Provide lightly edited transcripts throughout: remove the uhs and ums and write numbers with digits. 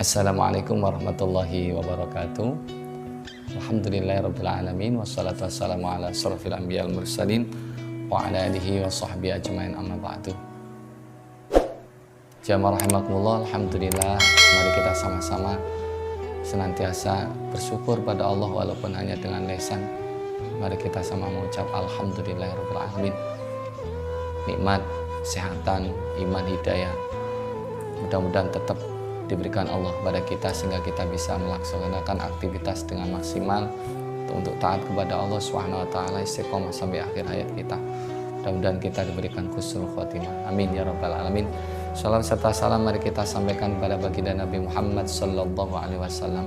Assalamualaikum warahmatullahi wabarakatuh. Alhamdulillahirabbil alamin wassalatu wassalamu ala asyrofil anbiya'il mursalin wa ala alihi wa sahbihi ajmain amma ba'du. Jamaah rahimakumullah, alhamdulillah, mari kita sama-sama senantiasa bersyukur pada Allah walaupun hanya dengan lisan. Mari kita sama mengucap alhamdulillahirabbil alamin. Nikmat, kesehatan, iman, hidayah mudah-mudahan tetap diberikan Allah pada kita sehingga kita bisa melaksanakan aktivitas dengan maksimal untuk taat kepada Allah Subhanahu wa taala, istiqomah sampai akhir hayat kita. Mudah-mudahan kita diberikan husnul khotimah. Amin ya rabbal alamin. Salam serta salam mari kita sampaikan kepada baginda Nabi Muhammad sallallahu alaihi wasallam.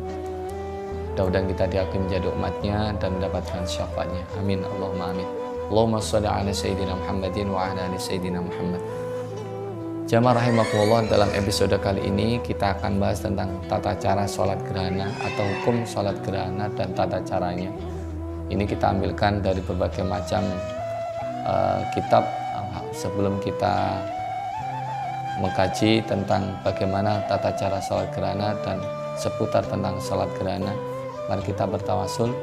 Mudah-mudahan kita diakui menjadi umatnya dan mendapatkan syafaatnya. Amin Allahumma amin. Allahumma shalli ala sayyidina Muhammadin wa ala ali sayyidina Muhammad. Jamaah rahimakumullah, dalam episode kali ini kita akan bahas tentang tata cara sholat gerhana atau hukum sholat gerhana dan tata caranya. Ini kita ambilkan dari berbagai macam kitab sebelum kita mengkaji tentang bagaimana tata cara sholat gerhana dan seputar tentang sholat gerhana. Mari kita bertawasul,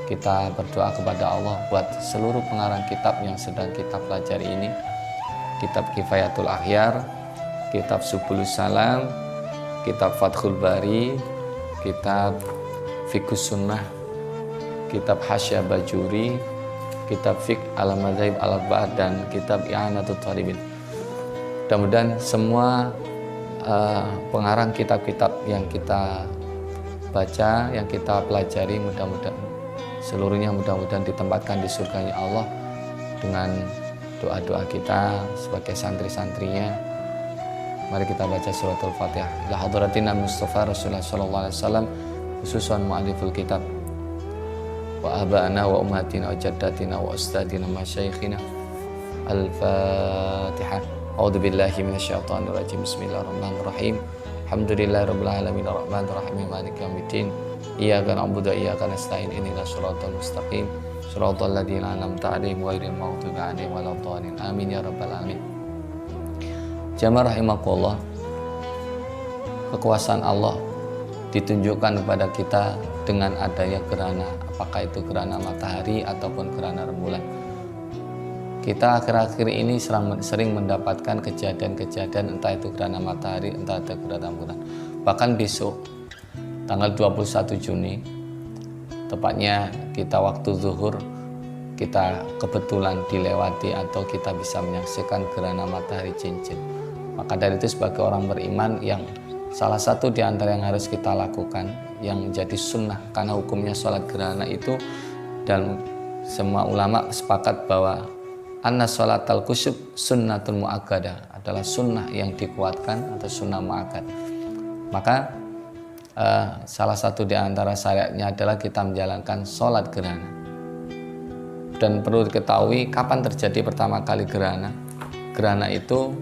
kita berdoa kepada Allah buat seluruh pengarang kitab yang sedang kita pelajari ini. Kitab Kifayatul Akhyar, kitab Subulus Salam, kitab Fathul Bari, kitab Fiqhus Sunnah, kitab Hasya Bajuri, kitab Fiqh Al-Madzhab Al-Arba'ah, dan kitab I'anatul Thalibin. Mudah-mudahan semua pengarang kitab-kitab yang kita baca, yang kita pelajari, mudah-mudahan seluruhnya mudah-mudahan ditempatkan di surganya Allah dengan doa-doa kita sebagai santri-santrinya. Mari kita baca suratul Fatihah. Ila hadratina Mustafa Rasulullah sallallahu alaihi wasallam, khususan mu'alliful kitab, wa aba'ana wa ummatina wa jaddatina wa ustadina masyayikhina. Al-Fatihah. A'udzu billahi minasyaitonir rajim. Bismillahirrahmanirrahim. Alhamdulillahirabbil alamin arrahmanir rahim maliki yaumiddin. Iyyaka na'budu wa iyyaka nasta'in. Ihdinas shiratal mustaqim. Shiratal ladzina an'amta 'alaihim ghairil maghdubi 'alaihim waladdallin. Amin ya rabbal alamin. Jamaah rahimakumullah, kekuasaan Allah ditunjukkan kepada kita dengan adanya gerhana, apakah itu gerhana matahari ataupun gerhana rembulan. Kita akhir-akhir ini sering mendapatkan kejadian-kejadian entah itu gerhana matahari, entah itu gerhana rembulan. Bahkan besok tanggal 21 Juni, tepatnya kita waktu zuhur, kita kebetulan dilewati atau kita bisa menyaksikan gerhana matahari cincin. Maka dari itu sebagai orang beriman, yang salah satu di antara yang harus kita lakukan, yang menjadi sunnah, karena hukumnya sholat gerhana itu, dan semua ulama sepakat bahwa anna sholatal kusuf sunnatul mu'akkadah, adalah sunnah yang dikuatkan atau sunnah mu'akkad. Maka salah satu di antara syariatnya adalah kita menjalankan sholat gerhana. Dan perlu diketahui kapan terjadi pertama kali gerhana. Gerhana itu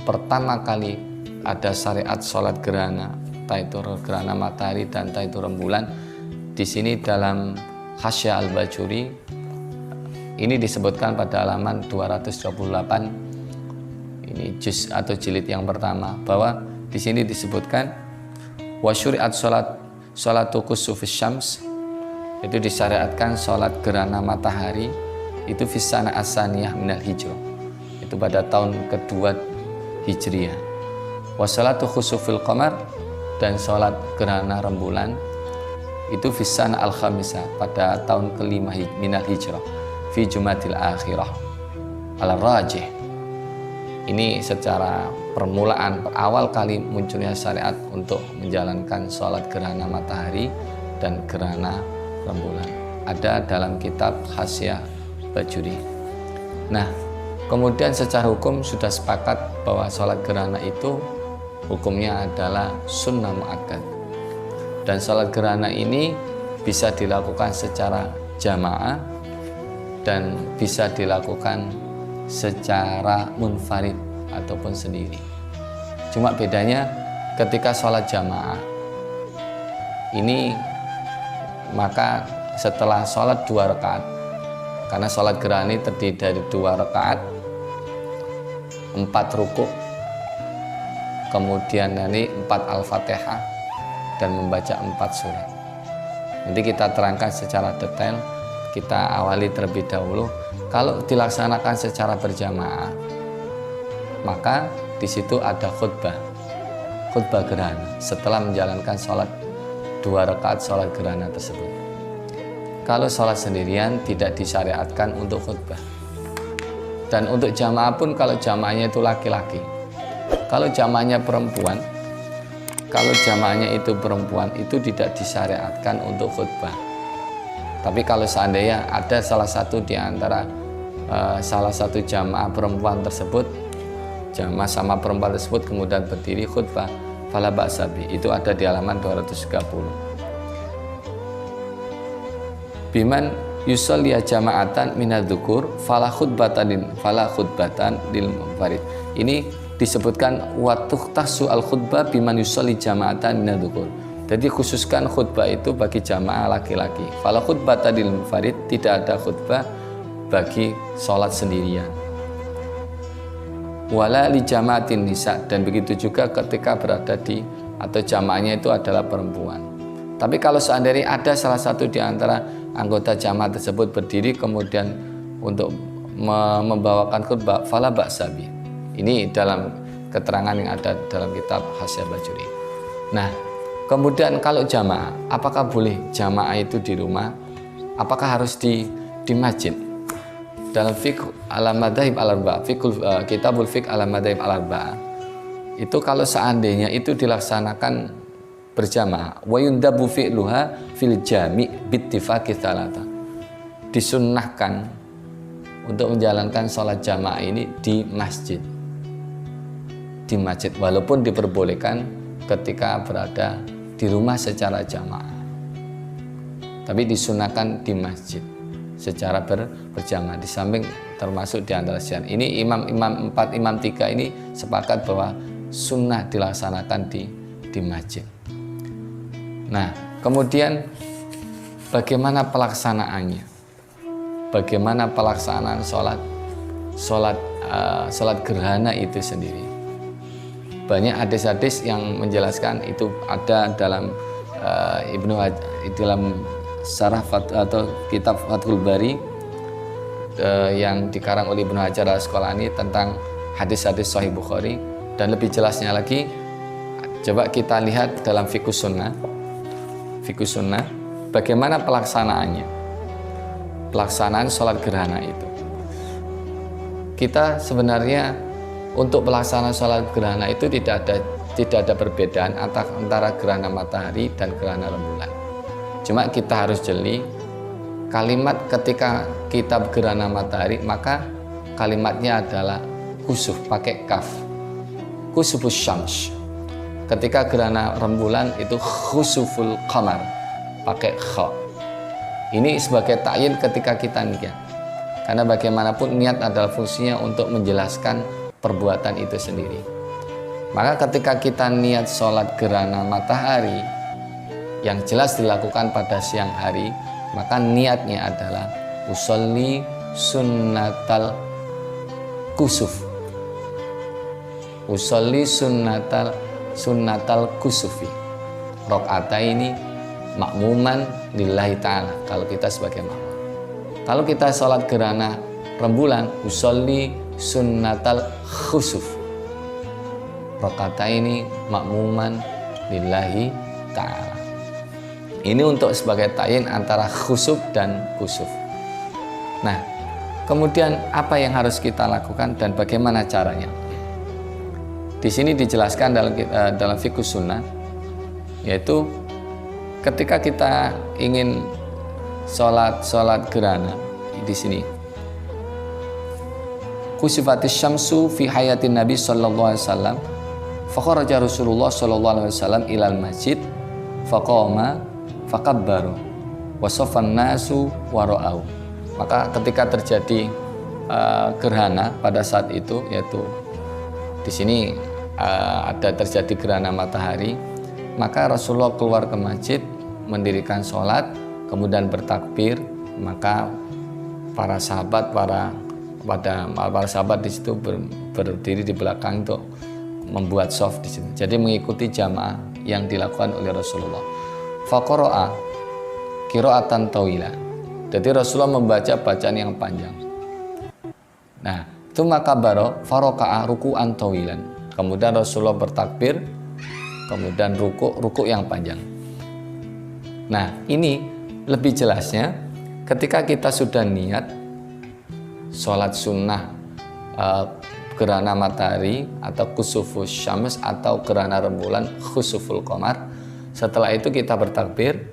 pertama kali ada syariat sholat gerhana, entah itu gerhana matahari dan entah itu rembulan. Di sini dalam Hasya Al-Bajuri ini disebutkan pada halaman 228, ini juz atau jilid yang pertama, bahwa di sini disebutkan wa syuri'at sholatu kusufis syams, itu disyariatkan sholat gerhana matahari itu fisana asaniyah minal hijrah, itu pada tahun kedua Hijriyah. Wa sholatu khusufil qamar, dan sholat gerhana rembulan itu fisana al-khamisah, pada tahun kelima minal hijrah, fi jumatil akhirah ala rajih. Ini secara permulaan awal kali munculnya syariat untuk menjalankan sholat gerhana matahari dan gerhana rembulan, ada dalam kitab Hasya Bajuri. Nah, kemudian secara hukum sudah sepakat bahwa sholat gerhana itu hukumnya adalah sunnah mu'akkad, dan sholat gerhana ini bisa dilakukan secara jamaah dan bisa dilakukan secara munfarid ataupun sendiri. Cuma bedanya ketika sholat jamaah ini, maka setelah sholat 2 rakaat, karena sholat gerhana terdiri dari 2 rakaat, 4 rukuk, kemudian nanti 4 Al-Fatihah, dan membaca 4 surat. Nanti kita terangkan secara detail. Kita awali terlebih dahulu. Kalau dilaksanakan secara berjamaah, maka di situ ada khutbah gerhana setelah menjalankan sholat 2 rakaat sholat gerhana tersebut. Kalau sholat sendirian tidak disyariatkan untuk khutbah. Dan untuk jamaah pun, kalau jamaahnya itu laki-laki, kalau jamaahnya itu perempuan itu tidak disyariatkan untuk khutbah. Tapi kalau seandainya ada salah satu di antara salah satu jamaah perempuan tersebut, jamaah sama perempuan tersebut kemudian berdiri khutbah, fala ba'sa bi, itu ada di halaman 230. Biman yusolli jama'atan minadzukur fala khutbatan lil munfarid. Ini disebutkan wa tukhtasu al khutbah biman yusolli jama'atan minadzukur. Jadi khususkan khutbah itu bagi jamaah laki-laki. Fala khutbatan lil munfarid, tidak ada khutbah bagi sholat sendirian. Wala li jama'atin nisa, dan begitu juga ketika berada di atau jamaahnya itu adalah perempuan. Tapi kalau seandainya ada salah satu di antara anggota jamaah tersebut berdiri kemudian untuk membawakan khutbah, fala ba'sa bi. Ini dalam keterangan yang ada dalam kitab Hasyiah Bajuri. Nah, kemudian kalau jamaah, apakah boleh jamaah itu di rumah? Apakah harus di masjid? Dalam fiqh ala madzhab al-arba'ah, kitabul fiqh ala madzhab al-arba'ah, itu kalau seandainya itu dilaksanakan berjamaah, wa yundabu fi'luha fil jami' bittifaqi tsalatsa, disunnahkan untuk menjalankan sholat jamaah ini di masjid, walaupun diperbolehkan ketika berada di rumah secara jamaah, tapi disunahkan di masjid secara berjamaah. Di samping termasuk di antara syiar ini, imam 4, imam 3 ini sepakat bahwa sunnah dilaksanakan di masjid. Nah, kemudian bagaimana pelaksanaannya? Bagaimana pelaksanaan sholat gerhana itu sendiri? Banyak hadis-hadis yang menjelaskan itu, ada dalam dalam Syarah atau kitab Fathul Bari yang dikarang oleh Ibnu Hajar al-Asqalani tentang hadis-hadis Sahih Bukhari. Dan lebih jelasnya lagi, coba kita lihat dalam Fiqh Sunnah, bagaimana pelaksanaan sholat gerhana itu. Kita sebenarnya untuk pelaksanaan sholat gerhana itu tidak ada perbedaan antara gerhana matahari dan gerhana rembulan. Cuma kita harus jeli kalimat ketika kita gerhana matahari, maka kalimatnya adalah khusuf, pakai kaf, khusufus syams. Ketika gerhana rembulan itu khusuful qamar, pakai kha. Ini sebagai ta'yin ketika kita niat, karena bagaimanapun niat adalah fungsinya untuk menjelaskan perbuatan itu sendiri. Maka ketika kita niat sholat gerhana matahari yang jelas dilakukan pada siang hari, maka niatnya adalah usolli sunnatal kusuf, usolli sunnatal kusufi, rakaataini makmuman lillahi ta'ala, kalau kita sebagai makmum. Kalau kita sholat gerhana rembulan, usolli sunnatal khusuf, rakaataini makmuman lillahi ta'ala. Ini untuk sebagai ta'yin antara khusuf dan kusuf. Nah, kemudian apa yang harus kita lakukan dan bagaimana caranya? Di sini dijelaskan dalam Fiqh Sunnah, yaitu ketika kita ingin sholat gerhana, di sini kusifatis syamsu fi hayatin Nabi sallallahu alaihi wasallam, fakharaja Rasulullah sallallahu alaihi wasallam ilal masjid faqama fakabbaru wasofan nasu wara'au. Maka ketika terjadi gerhana pada saat itu, yaitu di sini ada terjadi gerhana matahari, maka Rasulullah keluar ke masjid mendirikan sholat, kemudian bertakbir. Maka para sahabat di situ berdiri di belakang untuk membuat shaf di situ. Jadi mengikuti jamaah yang dilakukan oleh Rasulullah. Faqara'a qira'atan tawila. Jadi Rasulullah membaca bacaan yang panjang. Nah, tsumma kabbara faraka'a ruku'an tawilan. Kemudian Rasulullah bertakbir, kemudian ruku yang panjang. Nah, ini lebih jelasnya ketika kita sudah niat sholat sunnah gerhana matahari atau kusufus syams atau gerhana rembulan khusuful qamar. Setelah itu kita bertakbir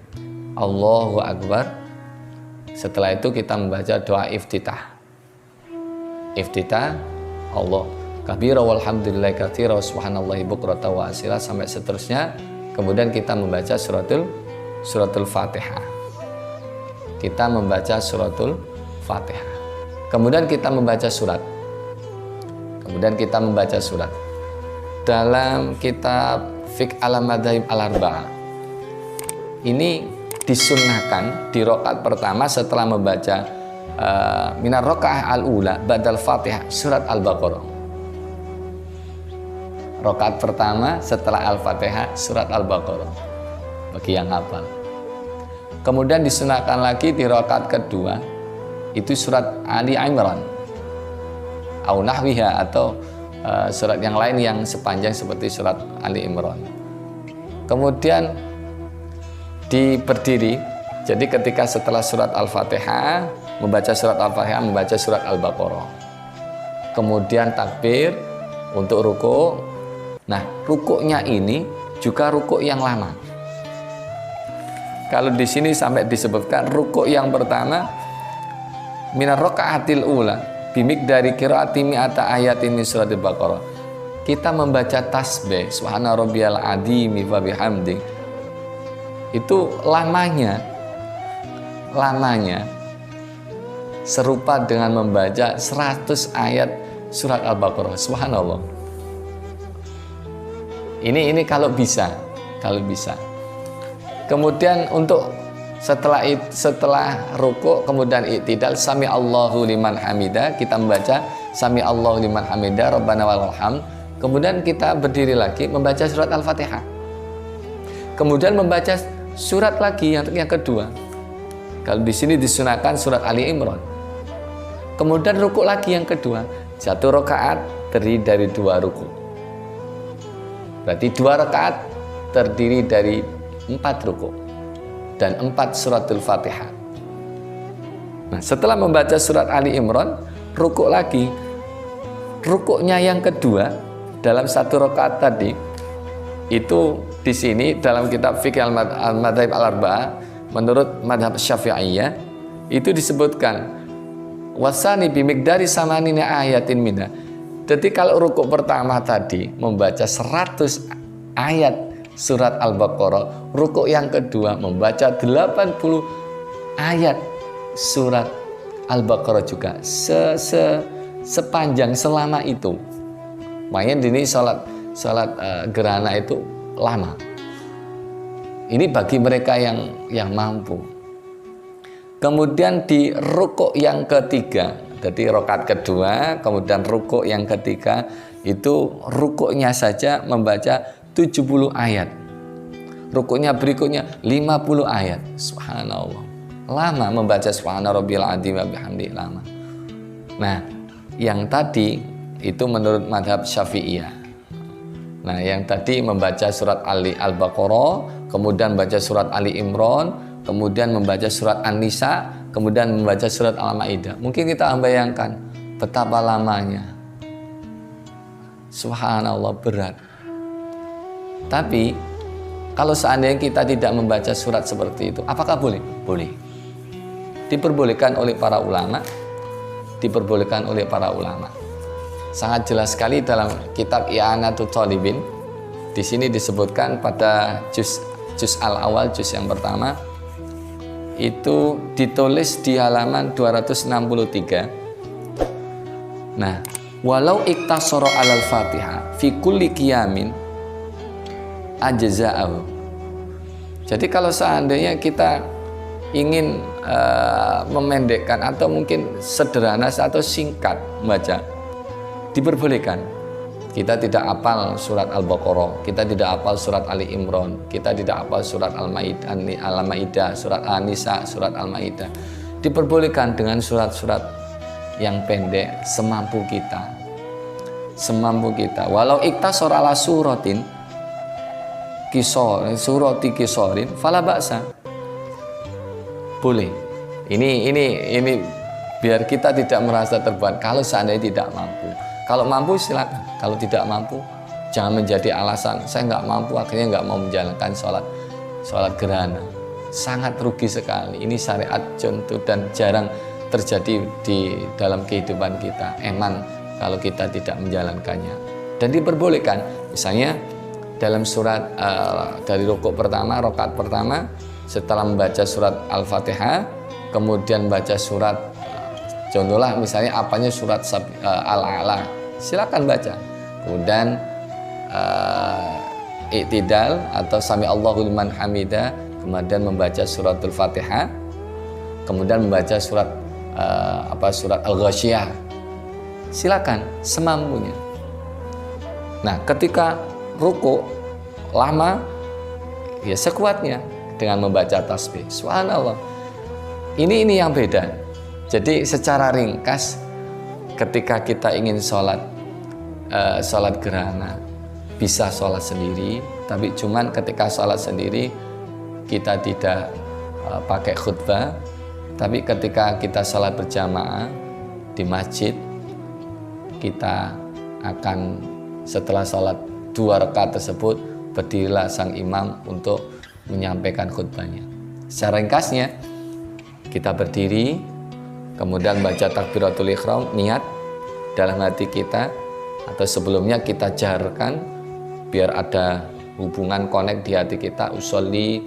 Allahu Akbar. Setelah itu kita membaca doa iftitah. Iftitah Allah kabira walhamdulillahi katsira wa subhanallahi bukratan wa asila sampai seterusnya. Kemudian kita membaca suratul Fatihah. Kita membaca suratul Fatihah. Kemudian kita membaca surat. Dalam kitab Fiqh al-Madzhab al-Arba'ah ini disunnahkan di rakaat pertama setelah membaca minar rakaah al-ula badal Fatihah surat Al-Baqarah. Rakaat pertama setelah Al-Fatihah surat Al-Baqarah bagi yang hafal. Kemudian disunahkan lagi di rakaat kedua itu surat Ali Imran au nahwiha atau surat yang lain yang sepanjang seperti surat Ali Imran. Kemudian berdiri. Jadi ketika setelah surat Al-Fatihah membaca surat Al-Fatihah, membaca surat Al-Baqarah. Kemudian takbir untuk ruku. Nah, rukuknya ini juga rukuk yang lama. Kalau di sini sampai disebutkan rukuk yang pertama minar rakaatil ula bimik dari qiraati mi'ata ayatin min surat Al-Baqarah. Kita membaca tasbih subhana rabbiyal azim wa bihamdi. Itu lamanya serupa dengan membaca 100 ayat surat Al-Baqarah. Subhanallah. Ini kalau bisa. Kemudian untuk setelah ruku kemudian i'tidal sami Allahu liman hamida, kita membaca sami Allahu liman hamida rabbana walal hamd. Kemudian kita berdiri lagi membaca surat Al-Fatihah. Kemudian membaca surat lagi yang kedua. Kalau di sini disunahkan surat Ali Imran. Kemudian ruku lagi yang kedua. Satu rakaat terdiri dari 2 ruku. Berarti 2 rakaat terdiri dari 4 ruku dan 4 suratul Fatihah. Nah, setelah membaca surat Ali Imran, ruku lagi. Rukuknya yang kedua dalam 1 rakaat tadi itu di sini dalam kitab Fiqh al-Madzhab al-Arba'ah menurut madhab Syafi'iyah itu disebutkan wasani bimikdari samanina ayatin minha. Jadi kalau rukuk pertama tadi membaca 100 ayat surat Al-Baqarah, rukuk yang kedua membaca 80 ayat surat Al-Baqarah juga sepanjang selama itu. Makanya ini salat gerhana itu lama. Ini bagi mereka yang mampu. Kemudian di rukuk yang ketiga, jadi rakaat kedua, kemudian rukuk yang ketiga itu rukuknya saja membaca 70 ayat. Rukuknya berikutnya 50 ayat. Subhanallah. Lama membaca subhana rabbiyal azim wa bihamdihi lama. Nah, yang tadi itu menurut madhab Syafi'iyah. Nah, yang tadi membaca surat Al-Baqarah, kemudian membaca surat Ali Imran, kemudian membaca surat An-Nisa, kemudian membaca surat Al-Maidah. Mungkin kita membayangkan betapa lamanya. Subhanallah, berat. Tapi kalau seandainya kita tidak membaca surat seperti itu, apakah boleh? Boleh. Diperbolehkan oleh para ulama. Sangat jelas sekali dalam kitab I'anatul Talibin. Di sini disebutkan pada juz al-awal, juz yang pertama, itu ditulis di halaman 263. Nah, walau iktasara alal Fatihah fi kulli qiyamin ajza'ahu. Jadi kalau seandainya kita ingin memendekkan atau mungkin sederhana atau singkat membaca, diperbolehkan. Kita tidak hafal surat Al-Baqarah, kita tidak hafal surat Ali Imran, kita tidak hafal surat Al-Maidah, surat An-Nisa, surat Al-Maidah. Diperbolehkan dengan surat-surat yang pendek semampu kita. Semampu kita. Walau iktasor ala suratin surati kisorin fala ba'sa. Boleh. Ini biar kita tidak merasa terbeban kalau seandainya tidak mampu. Kalau mampu silakan, kalau tidak mampu jangan menjadi alasan saya nggak mampu akhirnya nggak mau menjalankan sholat gerhana. Sangat rugi sekali. Ini syariat contoh dan jarang terjadi di dalam kehidupan kita. Eman kalau kita tidak menjalankannya. Dan diperbolehkan, misalnya dalam surat dari rukuk pertama, rakaat pertama, setelah membaca surat Al-Fatihah, kemudian baca surat contohlah misalnya apanya surat Al-A'la. Silakan baca. Kemudian i'tidal atau sami Allahu liman hamidah, kemudian membaca suratul Fatihah, kemudian membaca surat surat Al-Ghasyiyah. Silakan semampunya. Nah, ketika ruku lama ya sekuatnya dengan membaca tasbih. Subhanallah. Ini yang beda. Jadi secara ringkas ketika kita ingin sholat gerhana bisa sholat sendiri, tapi cuman ketika sholat sendiri kita tidak pakai khutbah, tapi ketika kita sholat berjamaah di masjid kita akan setelah sholat 2 rakaat tersebut berdirilah sang imam untuk menyampaikan khutbahnya. Secara ringkasnya kita berdiri, kemudian baca takbiratul ihram, niat dalam hati kita, atau sebelumnya kita jaharkan biar ada hubungan connect di hati kita. Usolli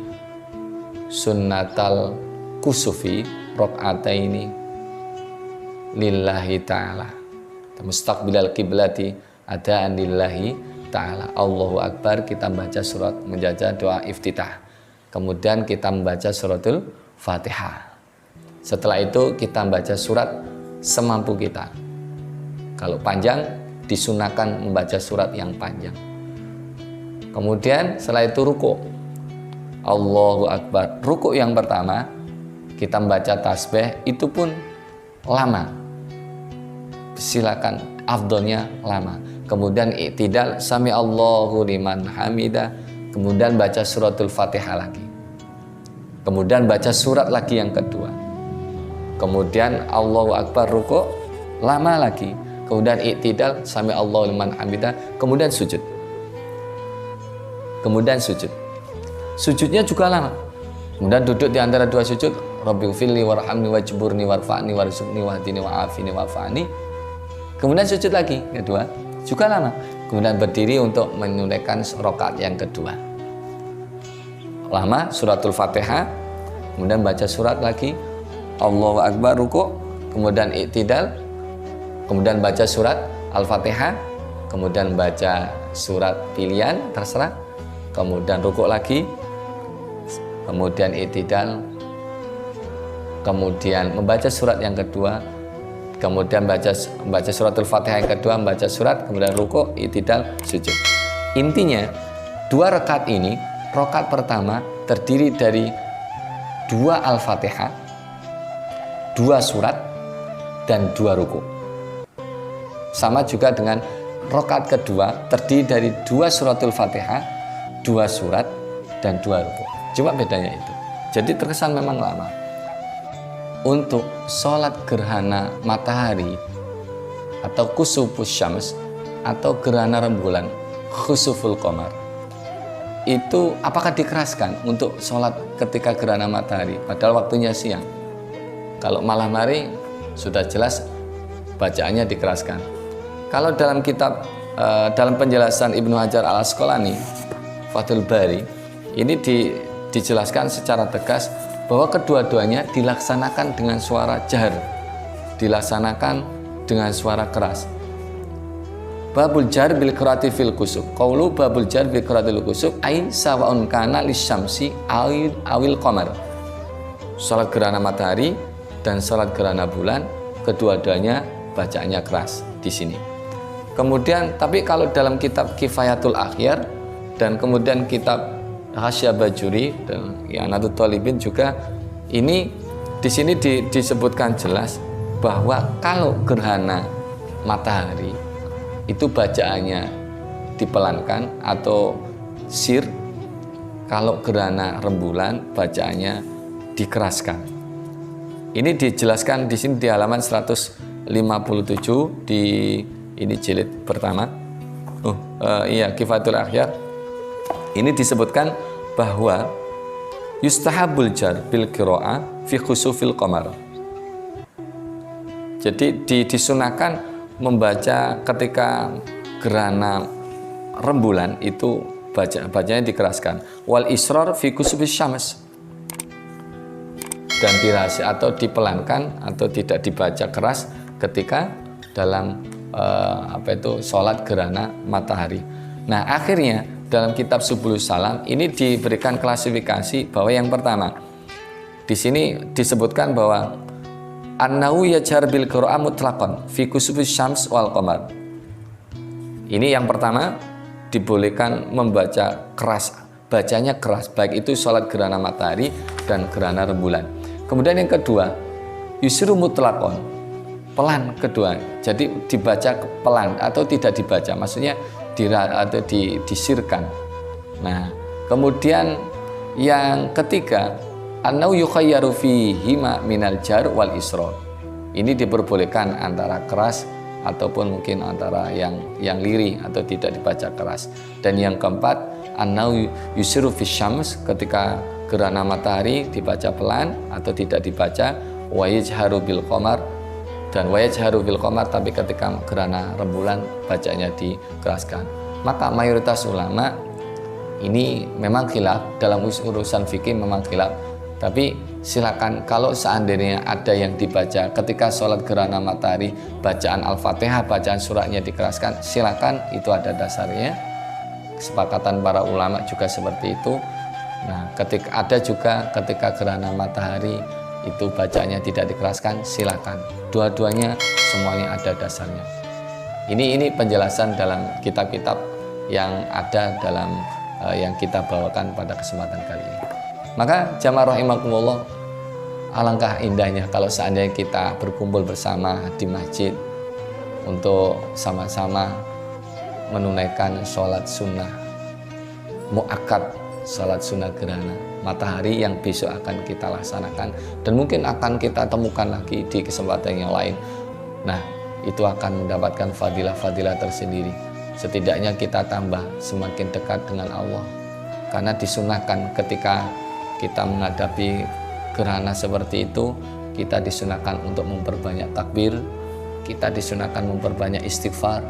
sunnatal kusufi rakaataini lillahi ta'ala mustaqbilal kiblati adaan lillahi ta'ala. Allahu Akbar, kita membaca surat, menjaga doa iftitah, kemudian kita membaca suratul Fatihah. Setelah itu kita membaca surat semampu kita. Kalau panjang disunahkan membaca surat yang panjang. Kemudian setelah itu ruku. Allahu Akbar. Ruku yang pertama kita membaca tasbih itu pun lama. Silakan, afdolnya lama. Kemudian i'tidal sami Allahu liman hamidah. Kemudian baca suratul Fatihah lagi. Kemudian baca surat lagi yang kedua. Kemudian Allahu Akbar, ruku lama lagi. Kemudian i'tidal sami Allahu liman hamidah. Kemudian sujud. Kemudian sujud. Sujudnya juga lama. Kemudian duduk di antara dua sujud. Rabbighfirli warhamni wajburni warfa'ni warzuqni wahdini wa'afini wa'fa'ni. Kemudian sujud lagi kedua, juga lama. Kemudian berdiri untuk menunaikan rakaat yang kedua. Lama, suratul Fatihah. Kemudian baca surat lagi. Allahu Akbar, ruku. Kemudian i'tidal. Kemudian baca surat Al-Fatihah. Kemudian baca surat pilihan, terserah. Kemudian ruku lagi. Kemudian i'tidal. Kemudian membaca surat yang kedua. Kemudian membaca suratul Fatihah yang kedua, membaca surat, kemudian ruku, i'tidal, sujud. Intinya, 2 rakaat ini, rakaat pertama terdiri dari 2 Al-Fatihah, 2 surat, dan 2 ruku. Sama juga dengan rakaat kedua terdiri dari 2 suratul Fatihah, 2 surat, dan 2 ruku. Cuma bedanya itu. Jadi terkesan memang lama. Untuk sholat gerhana matahari atau kusufus syams atau gerhana rembulan khusuful qamar itu apakah dikeraskan untuk sholat ketika gerhana matahari padahal waktunya siang? Kalau malam hari sudah jelas bacaannya dikeraskan. Kalau dalam kitab dalam penjelasan Ibnu Hajar Al-Asqalani Fathul Bari ini dijelaskan secara tegas bahwa kedua-duanya dilaksanakan dengan suara jahar, dilaksanakan dengan suara keras. Babul jar bil qiraati fil kusuf. Qaulu babul jar bil qiraati fil kusuf ai sawaun kana lisyamsi awil qamar. Salat gerhana matahari dan salat gerhana bulan kedua-duanya bacaannya keras di sini. Kemudian tapi kalau dalam kitab Kifayatul Akhyar dan kemudian kitab Hasya Bajuri dan I'anatul Thalibin juga ini di sini disebutkan jelas bahwa kalau gerhana matahari itu bacaannya dipelankan atau sir, kalau gerhana rembulan bacaannya dikeraskan. Ini dijelaskan di sini di halaman 157 di ini jilid pertama. Kifayatul Akhyar. Ini disebutkan bahwa yustahabul jar bil qiraah fi khusufil qamar. Jadi disunahkan membaca ketika gerhana rembulan itu bacanya dikeraskan. Wal israr fi khusufis syams. Dan dirahasi atau dipelankan atau tidak dibaca keras ketika dalam sholat gerhana matahari. Nah, akhirnya dalam kitab Subulus Salam ini diberikan klasifikasi bahwa yang pertama di sini disebutkan bahwa annahu yajhar bil qira'ah mutlaqan fi kusufis syams wal qamar. Ini yang pertama, dibolehkan membaca keras, bacanya keras, baik itu sholat gerhana matahari dan gerhana rembulan. Kemudian yang kedua, yusru mutlaqan, pelan kedua. Jadi dibaca pelan atau tidak dibaca, maksudnya disirkan. Nah, kemudian yang ketiga, annau yukhayyaru fihi ma minal jar wal israr. Ini diperbolehkan antara keras ataupun mungkin antara yang lirih atau tidak dibaca keras. Dan yang keempat, annau yusiru fi syams, ketika gerhana matahari dibaca pelan atau tidak dibaca, wa yajharu bil qamar, dan wa yajharu bil qamar, tapi ketika gerhana rembulan bacanya dikeraskan. Maka mayoritas ulama ini memang khilaf dalam urusan fikih, memang khilaf. Tapi silakan kalau seandainya ada yang dibaca ketika sholat gerhana matahari, bacaan Al-Fatihah, bacaan suratnya dikeraskan, silakan, itu ada dasarnya. Kesepakatan para ulama juga seperti itu. Nah, ketika gerhana matahari itu bacanya tidak dikeraskan, silakan. Dua-duanya semuanya ada dasarnya. Ini penjelasan dalam kitab-kitab yang ada dalam yang kita bawakan pada kesempatan kali ini. Maka jamaah rahimakumullah, alangkah indahnya kalau seandainya kita berkumpul bersama di masjid untuk sama-sama menunaikan sholat sunnah muakkad, sholat sunnah gerhana matahari yang besok akan kita laksanakan dan mungkin akan kita temukan lagi di kesempatan yang lain. Nah, itu akan mendapatkan fadilah-fadilah tersendiri. Setidaknya kita tambah semakin dekat dengan Allah, karena disunahkan ketika kita menghadapi gerhana seperti itu, kita disunahkan untuk memperbanyak takbir, kita disunahkan memperbanyak istighfar,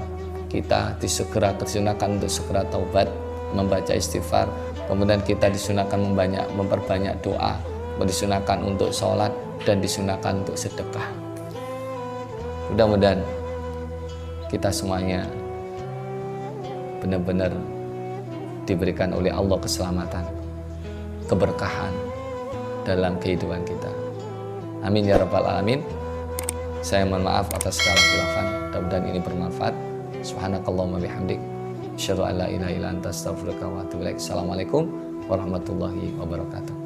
kita disunahkan untuk segera taubat, membaca istighfar, kemudian kita disunahkan memperbanyak doa, disunahkan untuk sholat, dan disunahkan untuk sedekah. Mudah-mudahan kita semuanya benar-benar diberikan oleh Allah keselamatan, keberkahan dalam kehidupan kita. Amin ya rabbal alamin. Saya mohon maaf atas segala khilafan, mudah-mudahan ini bermanfaat. Subhanakallahumma bihamdik, asyhadu an la ilaha illa anta, astaghfiruka wa atubu ilaik. Assalamualaikum warahmatullahi wabarakatuh.